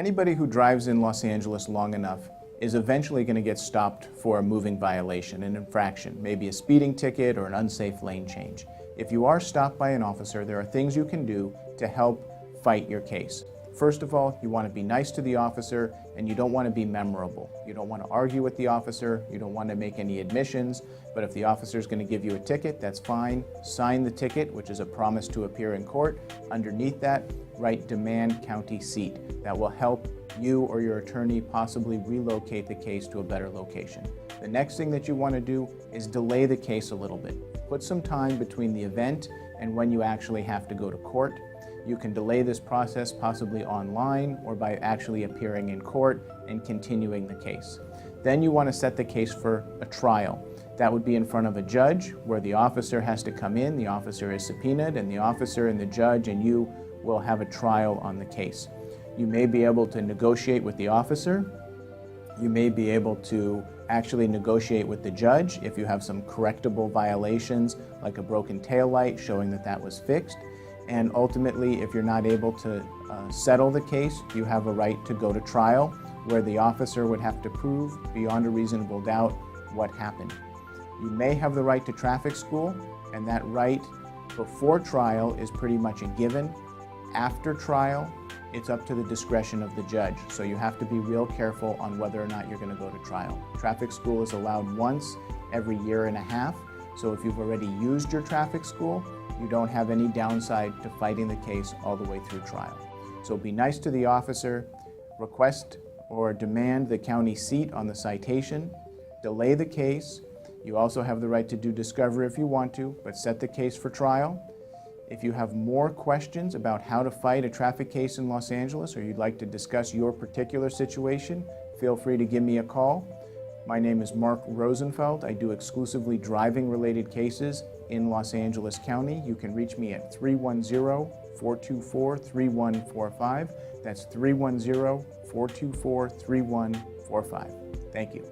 Anybody who drives in Los Angeles long enough is eventually going to get stopped for a moving violation, an infraction, maybe a speeding ticket or an unsafe lane change. If you are stopped by an officer, there are things you can do to help fight your case. First of all, you want to be nice to the officer and you don't want to be memorable. You don't want to argue with the officer, you don't want to make any admissions, but if the officer is going to give you a ticket, that's fine. Sign the ticket, which is a promise to appear in court. Underneath that, write demand county seat. That will help you or your attorney possibly relocate the case to a better location. The next thing that you want to do is delay the case a little bit. Put some time between the event and when you actually have to go to court. You can delay this process possibly online or by actually appearing in court and continuing the case. Then you want to set the case for a trial. That would be in front of a judge where the officer has to come in, the officer is subpoenaed, and the officer and the judge and you will have a trial on the case. You may be able to negotiate with the officer. You may be able to actually negotiate with the judge if you have some correctable violations like a broken taillight showing that that was fixed. And ultimately, if you're not able to settle the case, you have a right to go to trial where the officer would have to prove beyond a reasonable doubt what happened. You may have the right to traffic school, and that right before trial is pretty much a given. After trial, it's up to the discretion of the judge, so you have to be real careful on whether or not you're going to go to trial. Traffic school is allowed once every year and a half, so if you've already used your traffic school, you don't have any downside to fighting the case all the way through trial. So be nice to the officer, request or demand the county seat on the citation, delay the case. You also have the right to do discovery if you want to, but set the case for trial. If you have more questions about how to fight a traffic case in Los Angeles or you'd like to discuss your particular situation, feel free to give me a call. My name is Mark Rosenfeld. I do exclusively driving-related cases in Los Angeles County. You can reach me at 310-424-3145. That's 310-424-3145. Thank you.